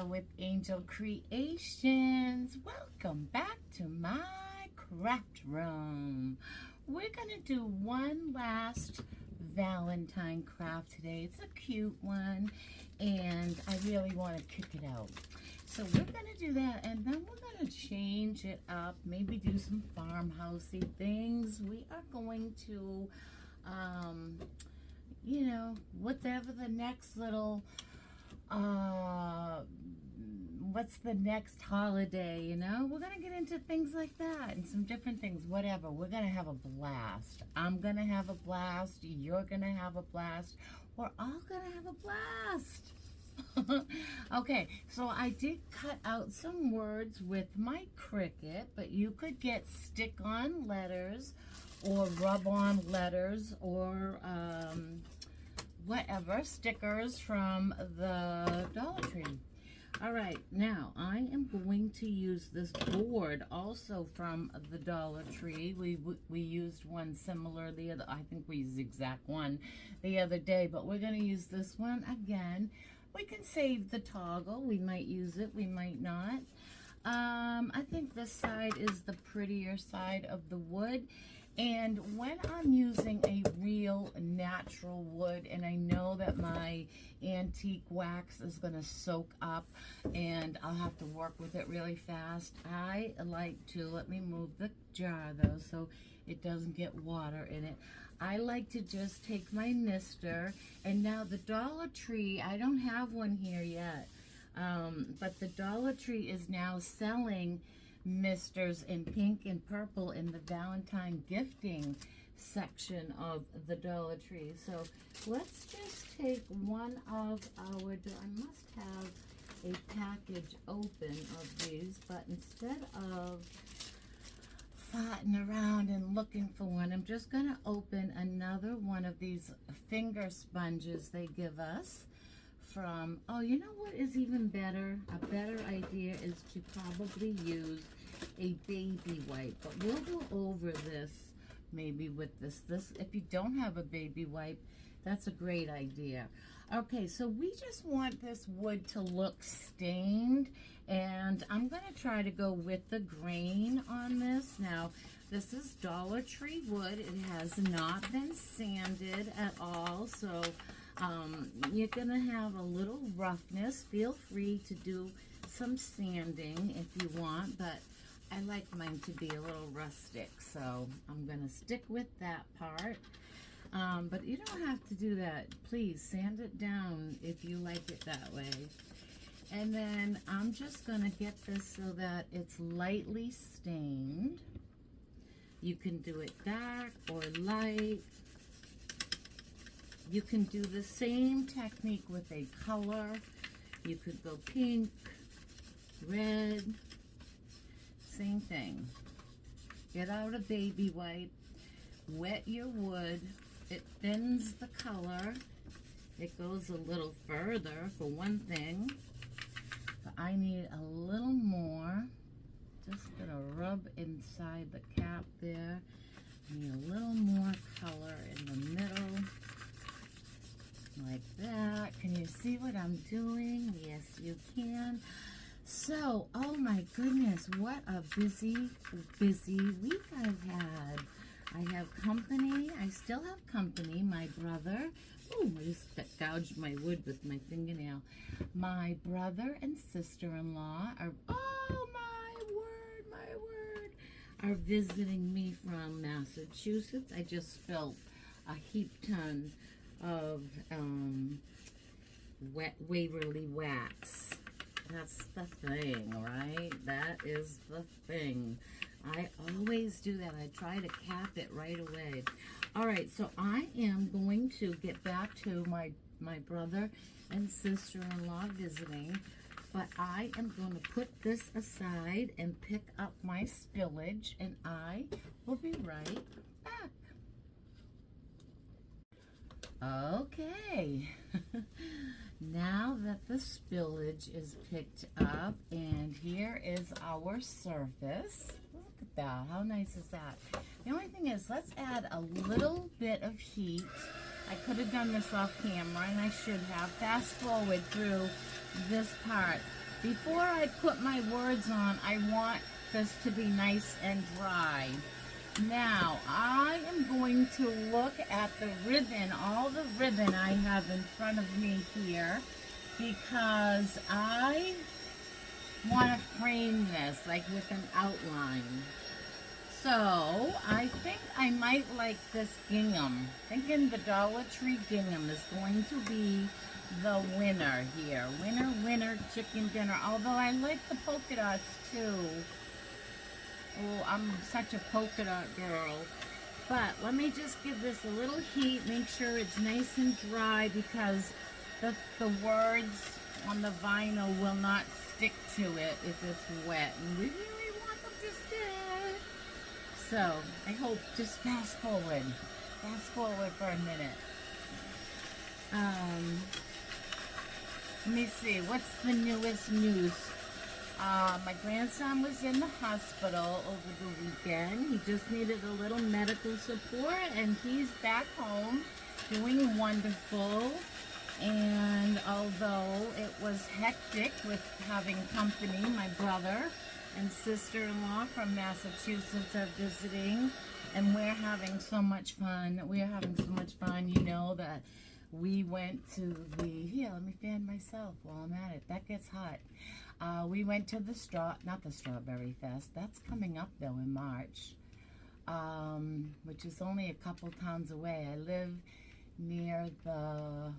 Angel with Angel Creations. Welcome back to my craft room. We're gonna do one last Valentine craft today. It's a cute one and I really want to kick it out. So we're gonna do that and then we're gonna change it up, maybe do some farmhousey things. We are going to you know, whatever the next little what's the next holiday, you know, we're gonna get into things like that and some different things, whatever. We're gonna have a blast. I'm gonna have a blast, you're gonna have a blast, we're all gonna have a blast. Okay, so I did cut out some words with my Cricut, but you could get stick-on letters or rub-on letters or whatever, stickers from the Dollar Tree. All right, now I am going to use this board also from the Dollar Tree. We used one similar the other, I think we used the exact one the other day, but we're going to use this one again. We can save the toggle. We might use it, we might not. I think this side is the prettier side of the wood. And when I'm using a real natural wood, and I know that my antique wax is going to soak up and I'll have to work with it really fast, I like to, let me move the jar though so it doesn't get water in it. I like to just take my mister, and now the Dollar Tree, I don't have one here yet, but the Dollar Tree is now selling misters in pink and purple in the Valentine gifting section of the Dollar Tree. So let's just take one of our, I must have a package open of these, but instead of farting around and looking for one, I'm just going to open another one of these finger sponges they give us from, oh, you know what is even better? A better idea is to probably use a baby wipe, but we'll go over this maybe with this. If you don't have a baby wipe, that's a great idea. Okay, so we just want this wood to look stained, and I'm going to try to go with the grain on this. Now, this is Dollar Tree wood. It has not been sanded at all, so you're gonna have a little roughness. Feel free to do some sanding if you want, but I like mine to be a little rustic, so I'm gonna stick with that part. But you don't have to do that. Please sand it down if you like it that way. And then I'm just gonna get this so that it's lightly stained. You can do it dark or light. You can do the same technique with a color. You could go pink, red, same thing. Get out a baby wipe, wet your wood. It thins the color. It goes a little further for one thing. But I need a little more. Just gonna rub inside the cap there. Need a little more color in the middle. Like that. Can you see what I'm doing? Yes, you can. So, oh my goodness, what a busy week I've had. I have company. I still have company. My brother. Oh, I just gouged my wood with my fingernail. My brother and sister-in-law are, oh my word, are visiting me from Massachusetts. I just filled a heap ton of Waverly wax. That's the thing, right? That is the thing. I always do that. I try to cap it right away. All right, so I am going to get back to my brother and sister-in-law visiting, but I am going to put this aside and pick up my spillage, and I will be right back. Okay, now that the spillage is picked up, and here is our surface. Look at that, how nice is that? The only thing is, let's add a little bit of heat. I could have done this off camera, and I should have. Fast forward through this part. Before I put my words on, I want this to be nice and dry. Now, I am going to look at the ribbon, all the ribbon I have in front of me here, because I want to frame this, like with an outline. So, I think I might like this gingham. Thinking the Dollar Tree gingham is going to be the winner here. Winner, winner, chicken dinner. Although I like the polka dots too. Oh, I'm such a polka dot girl. But let me just give this a little heat. Make sure it's nice and dry because the words on the vinyl will not stick to it if it's wet. And we really want them to stick. So, I hope, just fast forward. Fast forward for a minute. Let me see, what's the newest news? My grandson was in the hospital over the weekend. He just needed a little medical support, and he's back home doing wonderful. And although it was hectic with having company, my brother and sister-in-law from Massachusetts are visiting, and we're having so much fun. We're having so much fun, you know, that we went to the, here, let me fan myself while I'm at it. That gets hot. We went to the not the Strawberry Fest. That's coming up, though, in March, which is only a couple towns away. I live near the,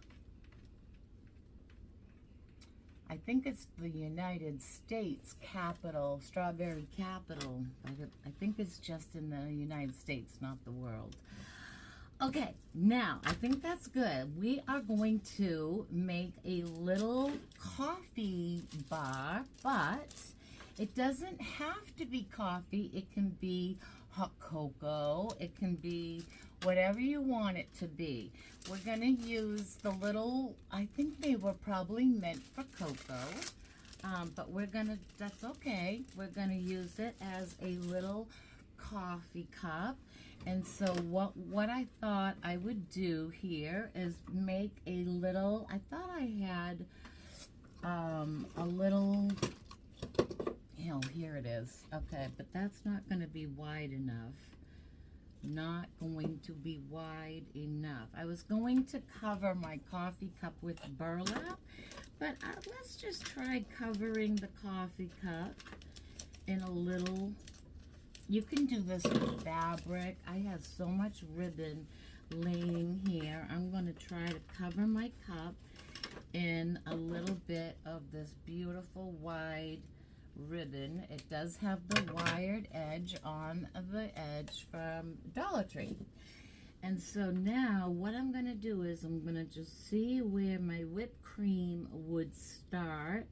I think it's the United States capital, strawberry capital. I think it's just in the United States, not the world. Okay, now, I think that's good. We are going to make a little coffee bar, but it doesn't have to be coffee. It can be hot cocoa. It can be whatever you want it to be. We're going to use the little, I think they were probably meant for cocoa, but we're going to, that's okay. We're going to use it as a little coffee cup. And so what I thought I would do here is make a little, I thought I had a little, you know, here it is. Okay, but that's not going to be wide enough. Not going to be wide enough. I was going to cover my coffee cup with burlap, but let's just try covering the coffee cup in a little. You can do this with fabric. I have so much ribbon laying here. I'm going to try to cover my cup in a little bit of this beautiful wide ribbon. It does have the wired edge on the edge from Dollar Tree. And so now what I'm going to do is I'm going to just see where my whipped cream would start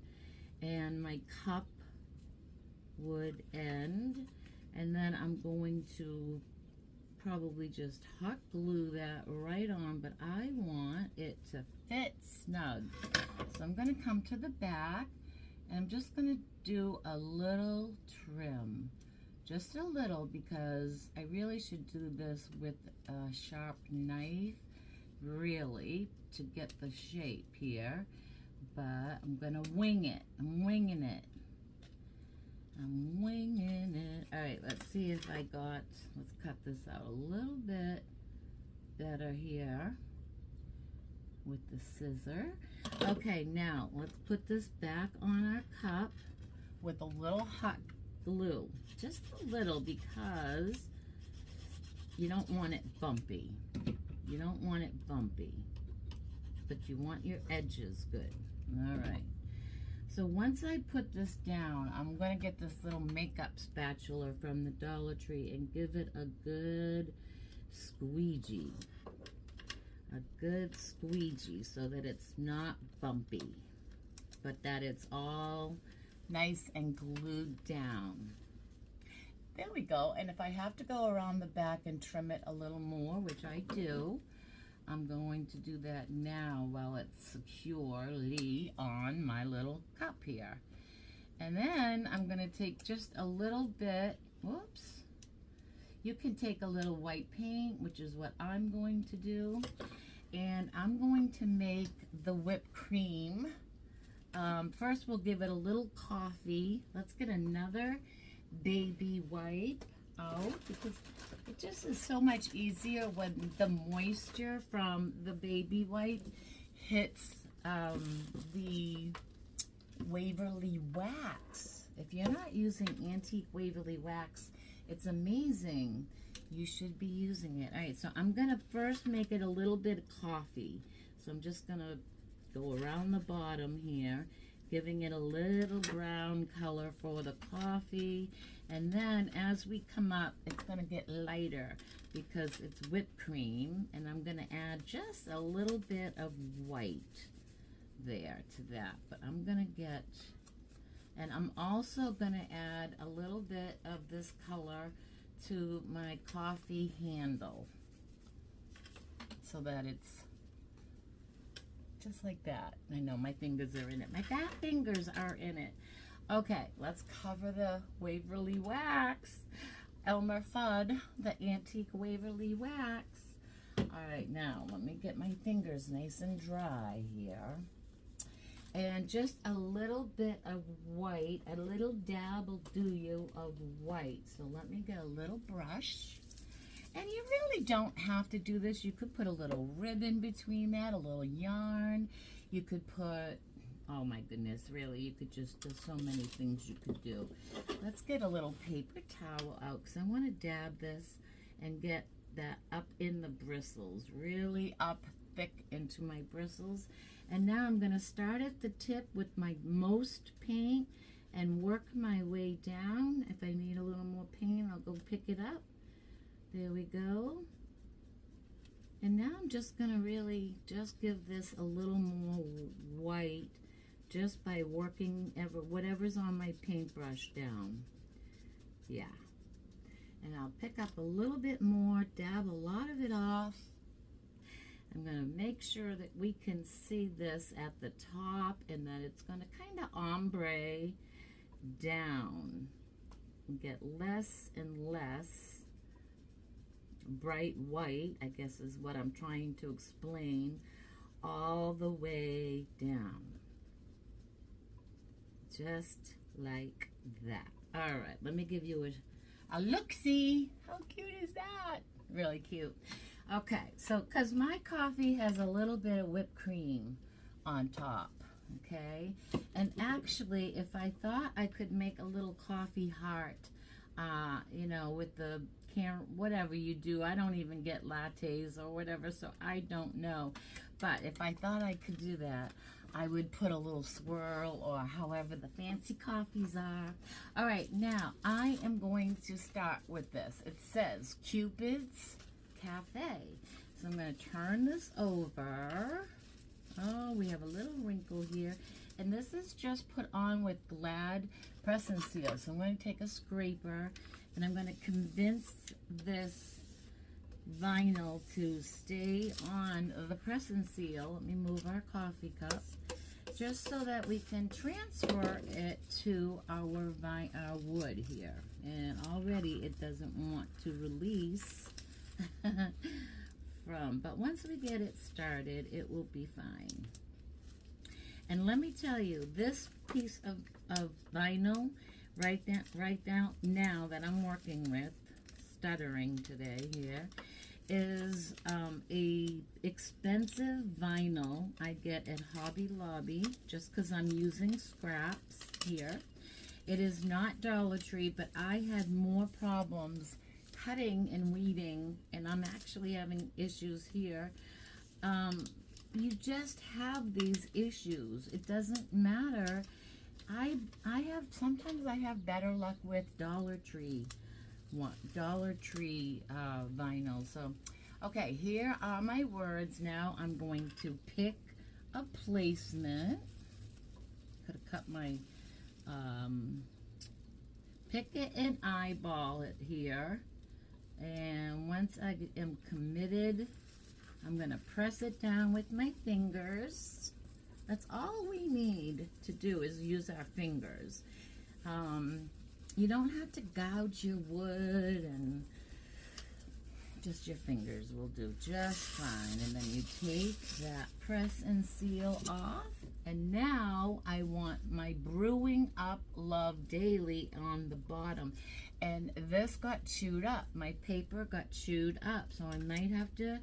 and my cup would end. And then I'm going to probably just hot glue that right on, but I want it to fit snug. So I'm going to come to the back, and I'm just going to do a little trim. Just a little, because I really should do this with a sharp knife, really, to get the shape here. But I'm going to wing it. I'm winging it. I'm winging it. All right, let's see if I got, let's cut this out a little bit better here with the scissor. Okay, now let's put this back on our cup with a little hot glue. Just a little, because you don't want it bumpy. You don't want it bumpy, but you want your edges good. All right. So once I put this down, I'm going to get this little makeup spatula from the Dollar Tree and give it a good squeegee. A good squeegee so that it's not bumpy, but that it's all nice and glued down. There we go. And if I have to go around the back and trim it a little more, which I do, I'm going to do that now while it's securely on my little cup here. And then I'm going to take just a little bit, whoops, you can take a little white paint, which is what I'm going to do. And I'm going to make the whipped cream First we'll give it a little coffee. Let's get another baby wipe out because it just is so much easier when the moisture from the baby wipe hits the Waverly wax. If you're not using antique Waverly wax, it's amazing. You should be using it. All right, so I'm gonna first make it a little bit of coffee. So I'm just gonna go around the bottom here, giving it a little brown color for the coffee. And then as we come up, it's gonna get lighter because it's whipped cream. And I'm gonna add just a little bit of white there to that. But I'm gonna get, and I'm also gonna add a little bit of this color to my coffee handle so that it's just like that. I know my fingers are in it. My fat fingers are in it. Okay, let's cover the Waverly wax. Elmer Fudd, the antique Waverly wax. All right, now let me get my fingers nice and dry here. And just a little bit of white, a little dab will do you of white. So let me get a little brush. And you really don't have to do this. You could put a little ribbon between that, a little yarn. You could put, oh my goodness, really, you could just, there's so many things you could do. Let's get a little paper towel out because I want to dab this and get that up in the bristles, really up thick into my bristles. And now I'm going to start at the tip with my most paint and work my way down. If I need a little more paint, I'll go pick it up. There we go. And now I'm just going to really just give this a little more white just by working whatever's on my paintbrush down. Yeah. And I'll pick up a little bit more, dab a lot of it off. I'm going to make sure that we can see this at the top and that it's going to kind of ombre down and get less and less bright white, I guess is what I'm trying to explain, all the way down. Just like that. All right, let me give you a look-see. How cute is that? Really cute. Okay, so because my coffee has a little bit of whipped cream on top, okay? And actually, if I thought I could make a little coffee heart, you know, with the whatever you do, I don't even get lattes or whatever, so I don't know. But if I thought I could do that, I would put a little swirl or however the fancy coffees are. All right, now I am going to start with this. It says Cupid's Cafe. So I'm going to turn this over. Oh, we have a little wrinkle here. And this is just put on with Glad Press and Seal. So I'm going to take a scraper and I'm going to convince this vinyl to stay on the press and seal. Let me move our coffee cup just so that we can transfer it to our wood here. And already it doesn't want to release but once we get it started, it will be fine. And let me tell you, this piece of vinyl right now that I'm working with, stuttering today here, is a expensive vinyl I get at Hobby Lobby just because I'm using scraps here. It is not Dollar Tree, but I had more problems cutting and weeding, and I'm actually having issues here. You just have these issues. It doesn't matter. Sometimes I have better luck with Dollar Tree vinyl. So, okay, here are my words. Now I'm going to pick a placement. Could have cut my, pick it and eyeball it here. And once I am committed, I'm going to press it down with my fingers. That's all we need to do is use our fingers. You don't have to gouge your wood, and just your fingers will do just fine. And then you take that press and seal off And now I want my Brewing Up Love Daily on the bottom. And this got chewed up. My paper got chewed up. So I might have to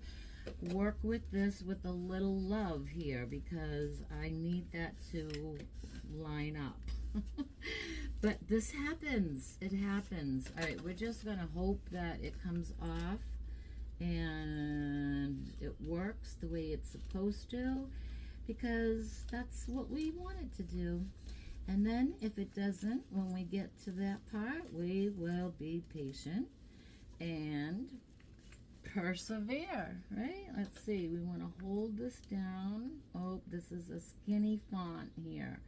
work with this with a little love here because I need that to line up. But this happens. It happens. All right, we're just going to hope that it comes off and it works the way it's supposed to, because that's what we want it to do. And then if it doesn't, when we get to that part, we will be patient and persevere, right? Let's see, we want to hold this down. Oh, this is a skinny font here.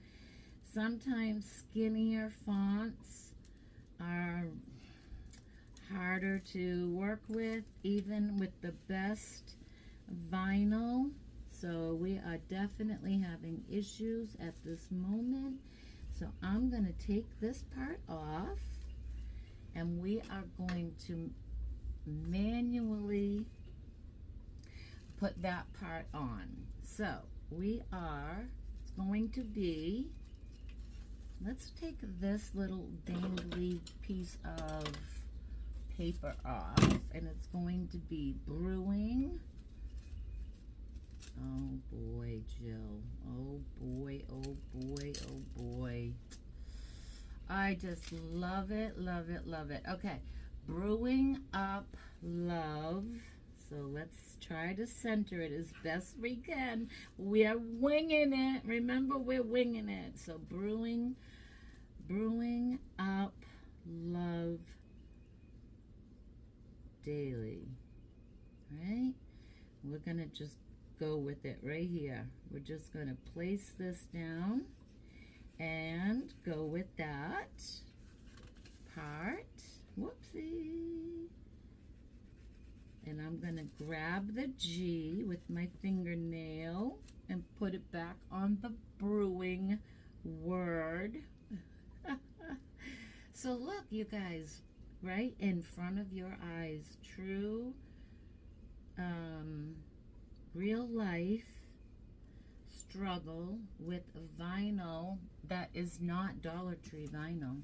Sometimes skinnier fonts are harder to work with, even with the best vinyl. So we are definitely having issues at this moment. So I'm going to take this part off and we are going to manually put that part on. So we are going to be, let's take this little dangly piece of paper off, and it's going to be brewing. Oh boy, Jill. Oh boy, oh boy, oh boy. I just love it, love it, love it. Okay, Brewing Up Love. So let's try to center it as best we can. We are winging it. Remember, we're winging it. So Brewing Up Love Daily. Right? We're going to just go with it right here. We're just going to place this down and go with that part. Whoopsie. And I'm going to grab the G with my fingernail and put it back on the brewing word. So look, you guys, right in front of your eyes, true real life struggle with vinyl that is not Dollar Tree vinyl.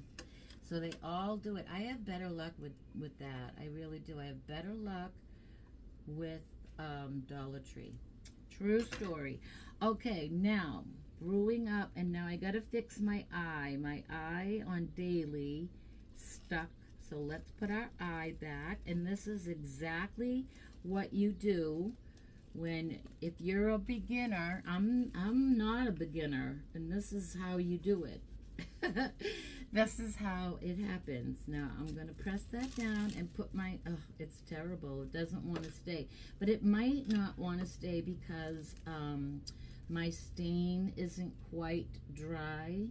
So they all do it. I have better luck with that. I really do. I have better luck with Dollar Tree. True story. Okay, now brewing up, and now I gotta fix my eye. My eye on daily stuck. So let's put our eye back, and this is exactly what you do when, if you're a beginner. I'm not a beginner, and this is how you do it. This is how it happens. Now I'm going to press that down and put my, oh, it's terrible. It doesn't want to stay. But it might not want to stay because my stain isn't quite dry.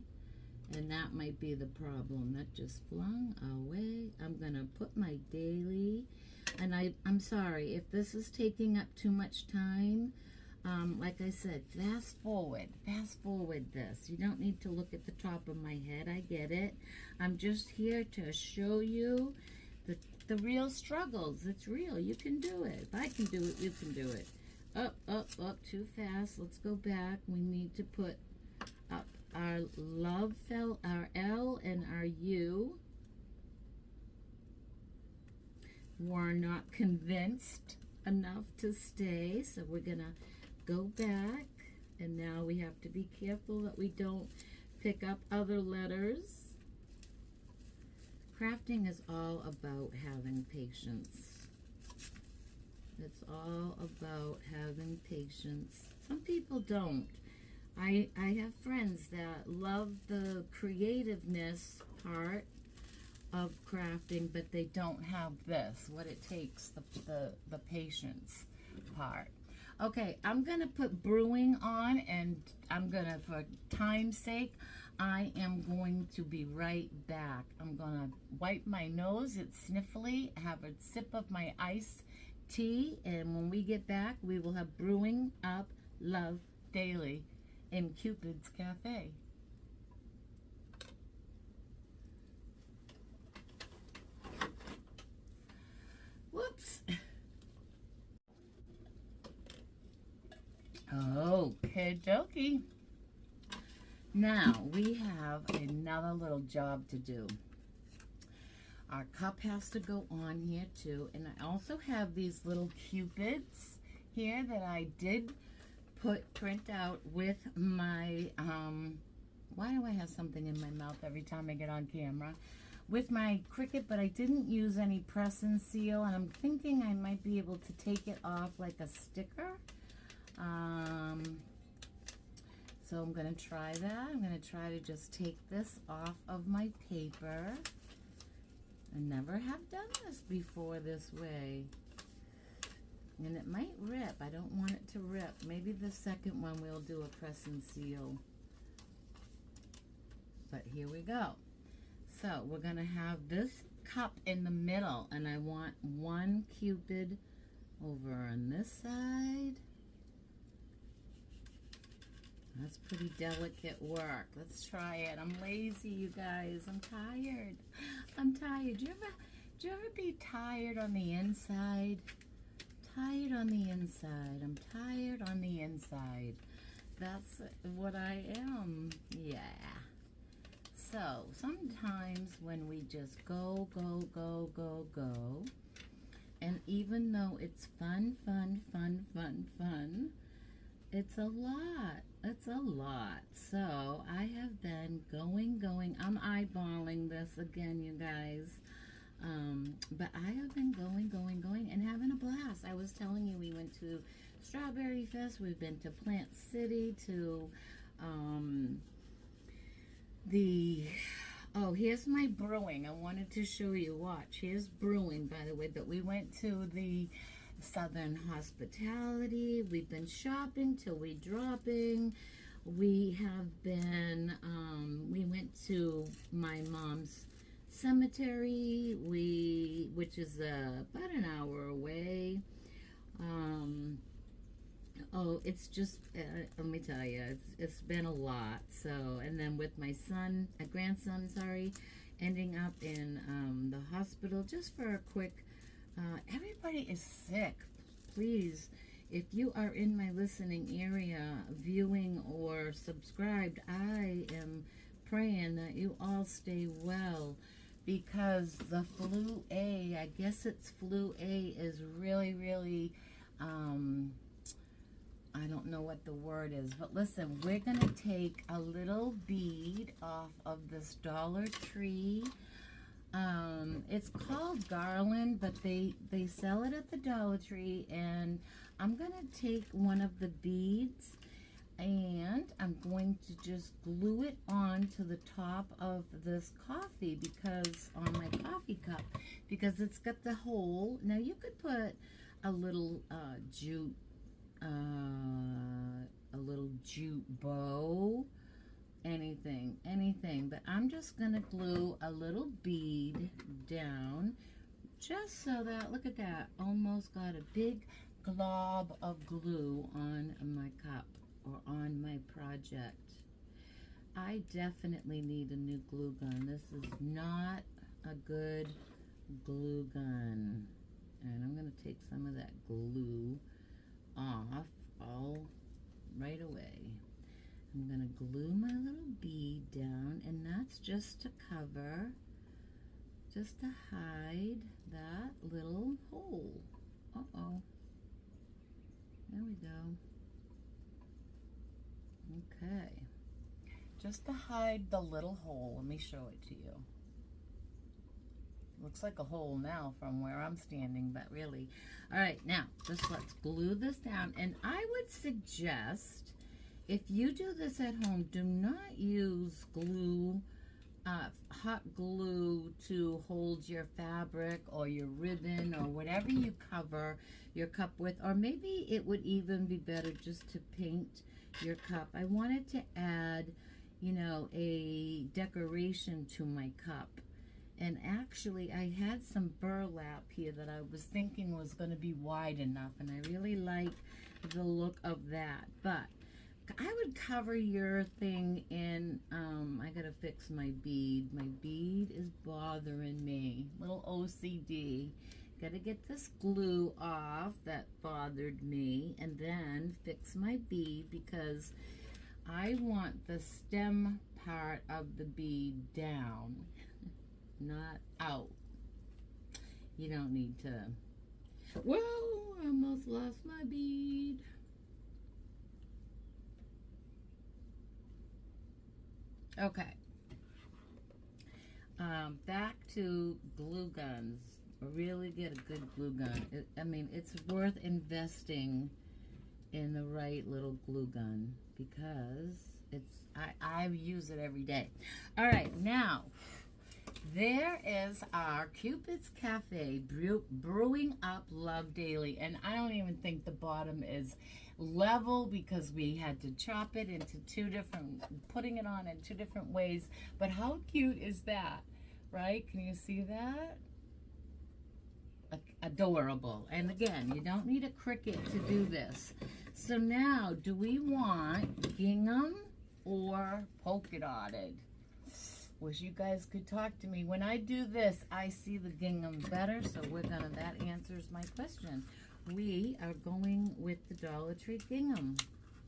And that might be the problem. That just flung away. I'm going to put my daily. And I'm sorry if this is taking up too much time. Like I said, fast forward this. You don't need to look at the top of my head. I get it. I'm just here to show you the real struggles. It's real. You can do it. If I can do it, you can do it. Up, up, up, too fast. Let's go back. We need to put up our love, our L and our U. We're not convinced enough to stay, so we're gonna go back, and now we have to be careful that we don't pick up other letters. Crafting is all about having patience. It's all about having patience. Some people don't. I have friends that love the creativeness part of crafting, but they don't have this, what it takes, the patience part. Okay, I'm going to put brewing on, and I'm going to, for time's sake, I am going to be right back. I'm going to wipe my nose. It's sniffly. Have a sip of my iced tea, and when we get back, we will have Brewing Up Love Daily in Cupid's Cafe. Whoops. Okie dokie. Now, we have another little job to do. Our cup has to go on here too, and I also have these little cupids here that I did print out with my, why do I have something in my mouth every time I get on camera? With my Cricut, but I didn't use any press and seal, and I'm thinking I might be able to take it off like a sticker. So I'm going to try that. I'm going to try to just take this off of my paper. I never have done this before this way. And it might rip. I don't want it to rip. Maybe the second one we'll do a press and seal. But here we go. So we're going to have this cup in the middle, and I want one cupid over on this side. That's pretty delicate work. Let's try it. I'm lazy, you guys. I'm tired. I'm tired. Do you ever be tired on the inside? Tired on the inside. I'm tired on the inside. That's what I am. Yeah. So sometimes when we just go, and even though it's fun, it's a lot. It's a lot. So I have been going. I'm eyeballing this again, you guys. But I have been going and having a blast. I was telling you, we went to Strawberry Fest. We've been to Plant City, to oh, here's my brewing. I wanted to show you. Watch, here's brewing, by the way. But we went to the Southern Hospitality. We've been shopping till we dropping. We have been, we went to my mom's cemetery, which is about an hour away. Oh, it's just, let me tell you, it's been a lot. So, and then with my grandson, ending up in the hospital just for a quick, everybody is sick. Please, if you are in my listening area, viewing or subscribed, I am praying that you all stay well, because the flu A, I guess it's flu A, is really, I don't know what the word is, but listen, we're going to take a little bead off of this Dollar Tree. It's called garland, but they sell it at the Dollar Tree, and I'm going to take one of the beads, and I'm going to just glue it on to the top of this coffee, because on my coffee cup, because it's got the hole. Now you could put a little jute bow, anything, but I'm just gonna glue a little bead down, just so that, look at that, almost got a big glob of glue on my cup or on my project. I definitely need a new glue gun. This is not a good glue gun, and I'm gonna take some of that glue off all right away. I'm gonna glue my little bead down, and that's just to cover, just to hide that little hole. Uh-oh. There we go. Okay. Just to hide the little hole. Let me show it to you. Looks like a hole now from where I'm standing, but really. All right, now, just let's glue this down. And I would suggest, if you do this at home, do not use glue, hot glue to hold your fabric or your ribbon or whatever you cover your cup with. Or maybe it would even be better just to paint your cup. I wanted to add, you know, a decoration to my cup. And actually, I had some burlap here that I was thinking was going to be wide enough, and I really like the look of that. But I would cover your thing in, I got to fix my bead. My bead is bothering me. Little OCD. Got to get this glue off that bothered me, and then fix my bead, because I want the stem part of the bead down, not out. You don't need to. Whoa, I almost lost my bead. Okay. Back to glue guns. Really get a good glue gun. I mean, it's worth investing in the right little glue gun because I use it every day. All right, now there is our Cupid's Cafe brewing up love daily, and I don't even think the bottom is level because we had to chop it into putting it on in two different ways. But how cute is that, right? Can you see that? Adorable. And again, you don't need a Cricut to do this. So now, do we want gingham or polka dotted? Wish you guys could talk to me. When I do this, I see the gingham better, so that answers my question. We are going with the Dollar Tree gingham.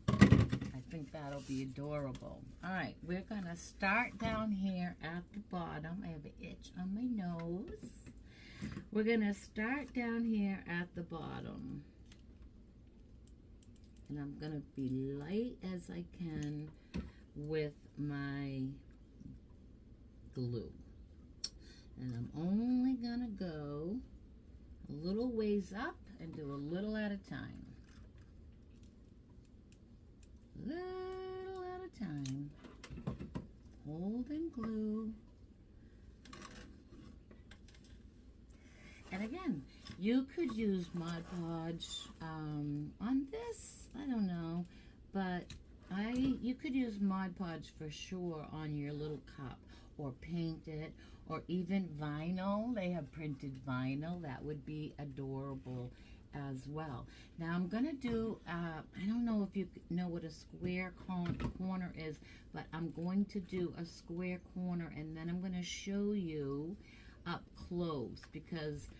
I think that'll be adorable. All right, we're gonna start down here at the bottom. I have an itch on my nose. We're gonna start down here at the bottom. And I'm gonna be light as I can with my glue. And I'm only gonna go a little ways up and do a little at a time. Little at a time. Hold and glue. And again, you could use Mod Podge on this. I don't know, but you could use Mod Podge for sure on your little cup, or paint it, or even vinyl. They have printed vinyl. That would be adorable as well. Now I'm gonna do, I don't know if you know what a square corner is, but I'm going to do a square corner, and then I'm gonna show you up close, because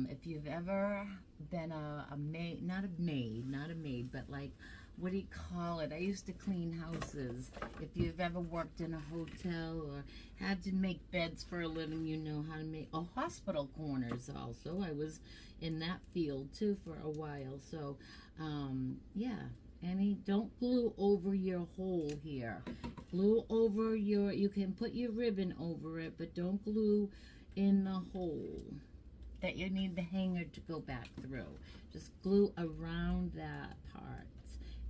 if you've ever been a maid, not a maid, but like, what do you call it? I used to clean houses. If you've ever worked in a hotel or had to make beds for a living, you know how to make hospital corners also. I was in that field too for a while. So, yeah. Don't glue over your hole here. Glue over you can put your ribbon over it, but don't glue in the hole that you need the hanger to go back through. Just glue around that part.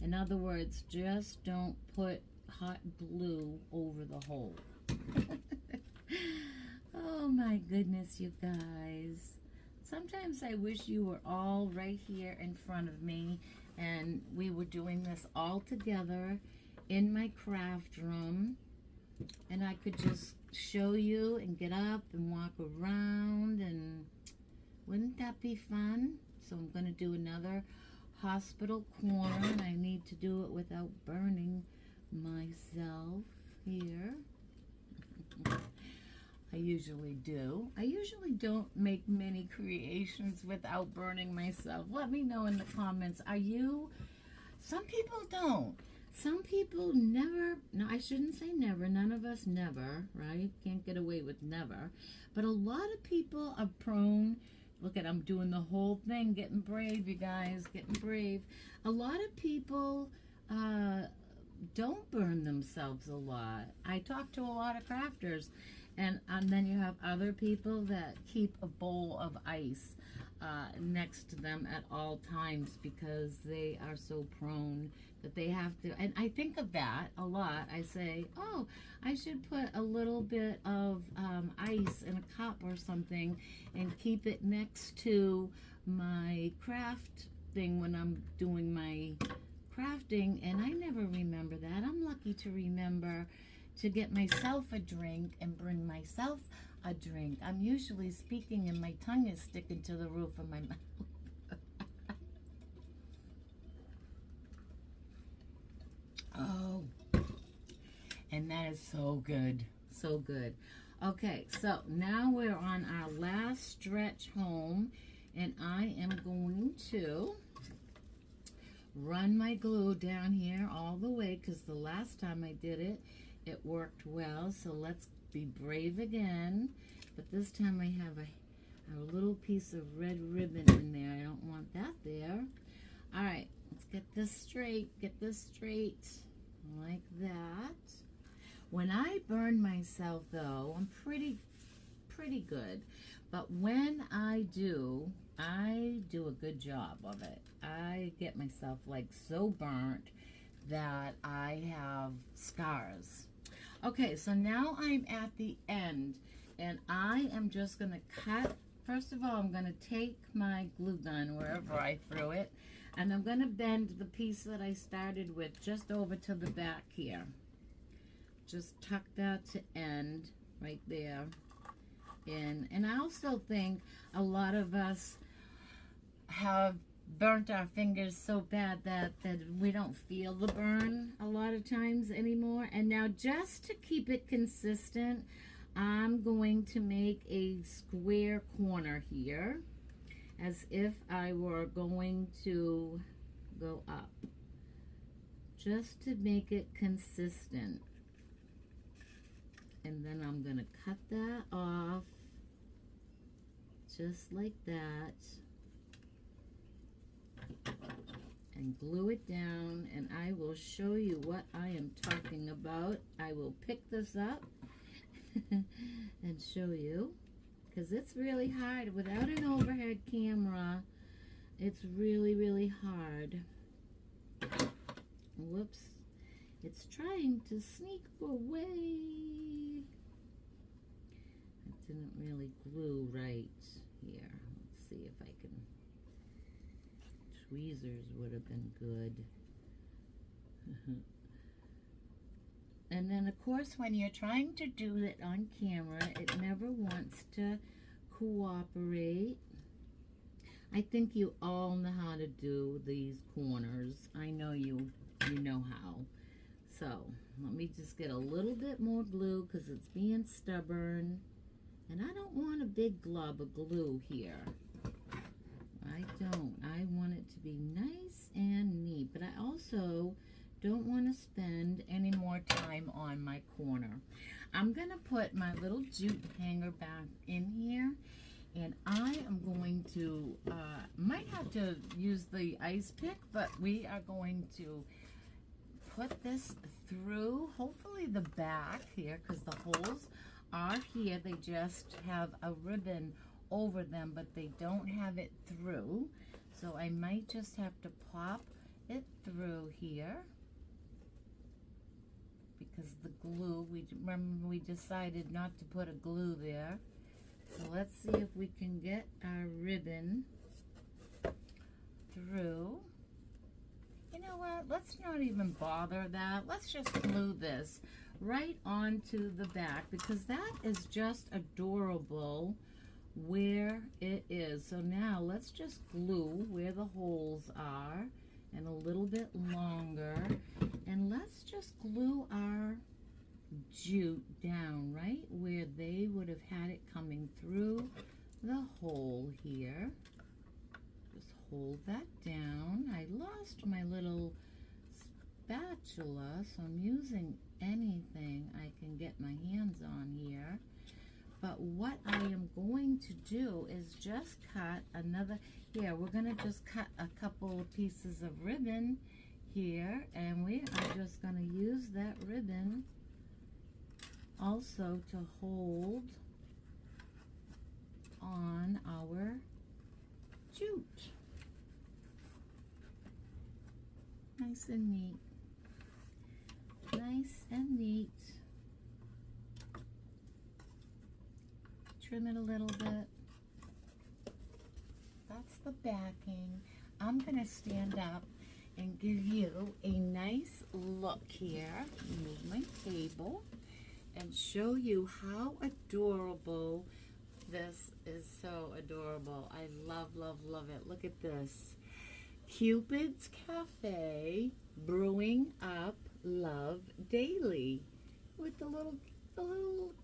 In other words, just don't put hot glue over the hole. Oh my goodness, you guys. Sometimes I wish you were all right here in front of me and we were doing this all together in my craft room, and I could just show you and get up and walk around, and wouldn't that be fun? So I'm going to do another hospital corner, and I need to do it without burning myself here. I usually do. I usually don't make many creations without burning myself. Let me know in the comments. Are you? Some people don't. Some people never. No, I shouldn't say never. None of us never, right? Can't get away with never. But a lot of people are prone. Look at, I'm doing the whole thing, getting brave, you guys, getting brave. A lot of people don't burn themselves a lot. I talk to a lot of crafters, and then you have other people that keep a bowl of ice next to them at all times because they are so prone that they have to. And I think of that a lot. I say, oh, I should put a little bit of ice in a cup or something and keep it next to my craft thing when I'm doing my crafting, and I never remember that. I'm lucky to remember to get myself a drink and bring myself a drink. I'm usually speaking and my tongue is sticking to the roof of my mouth. Oh, and that is so good, so good. Okay, so now we're on our last stretch home, and I am going to run my glue down here all the way, because the last time I did it, it worked well. So let's be brave again. But this time I have a little piece of red ribbon in there. I don't want that there. All right, let's get this straight. Get this straight like that. When I burn myself, though, I'm pretty good. But when I do a good job of it. I get myself like so burnt that I have scars. Okay, so now I'm at the end, and I am just gonna cut. First of all, I'm gonna take my glue gun wherever I threw it, and I'm gonna bend the piece that I started with just over to the back here. Just tuck that to end right there. And I also think a lot of us have burnt our fingers so bad that we don't feel the burn a lot of times anymore. And now, just to keep it consistent, I'm going to make a square corner here as if I were going to go up, just to make it consistent. And then I'm going to cut that off just like that and glue it down, and I will show you what I am talking about. I will pick this up and show you, because it's really hard without an overhead camera. It's really hard. Whoops, it's trying to sneak away. It didn't really glue right here. Let's see if I can. Tweezers would have been good. And then, of course, when you're trying to do it on camera, it never wants to cooperate. I think you all know how to do these corners. I know you know how. So let me just get a little bit more glue because it's being stubborn. And I don't want a big glob of glue here. I don't. I want it to be nice and neat. But I also don't want to spend any more time on my corner. I'm going to put my little jute hanger back in here. And I am going to, might have to use the ice pick, but we are going to put this through, hopefully the back here, because the holes are here. They just have a ribbon over them, but they don't have it through. So I might just have to pop it through here, because the glue, remember we decided not to put a glue there. So let's see if we can get our ribbon through. You know what, let's not even bother that. Let's just glue this right onto the back, because that is just adorable where it is. So now let's just glue where the holes are and a little bit longer, and let's just glue our jute down right where they would have had it coming through the hole here. Just hold that down. I lost my little spatula, so I'm using anything I can get my hands on here. But what I am going to do is just cut another, here, we're going to just cut a couple of pieces of ribbon here, and we are just going to use that ribbon also to hold on our jute. Nice and neat. Nice and neat. Trim it a little bit. That's the backing. I'm going to stand up and give you a nice look here. Move my table and show you how adorable this is. So adorable. I love it. Look at this. Cupid's Cafe brewing up love daily with the little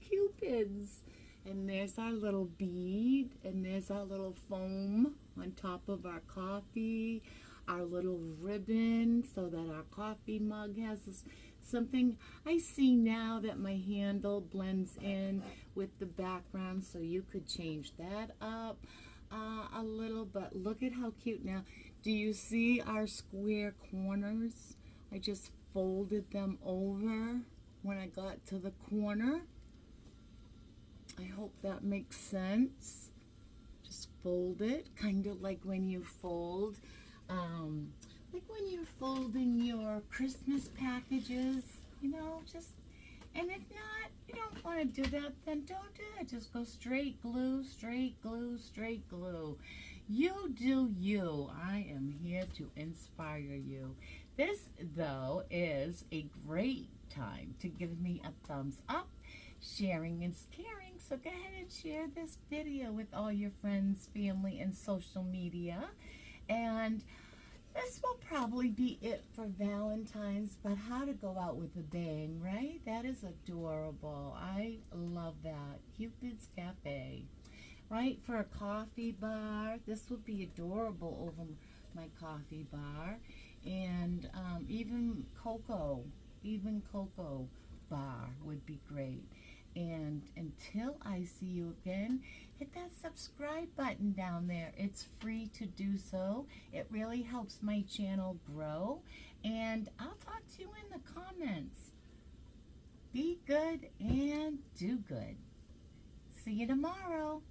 cupids. And there's our little bead, and there's our little foam on top of our coffee. our little ribbon so that our coffee mug has something. I see now that my handle blends in with the background, so you could change that up a little, but look at how cute. Now, do you see our square corners? I just folded them over when I got to the corner. I hope that makes sense. Just fold it, kind of like when you fold, like when you're folding your Christmas packages, you know, just, and if not, you don't want to do that, then don't do it. Just go straight glue, straight glue, straight glue. You do you. I am here to inspire you. This, though, is a great time to give me a thumbs up. Sharing is caring, so go ahead and share this video with all your friends, family, and social media. And this will probably be it for Valentine's, but how to go out with a bang, right? That is adorable. I love that. Cupid's Cafe. Right, for a coffee bar, this would be adorable over my coffee bar. And even cocoa bar would be great. And until I see you again, hit that subscribe button down there. It's free to do so. It really helps my channel grow. And I'll talk to you in the comments. Be good and do good. See you tomorrow.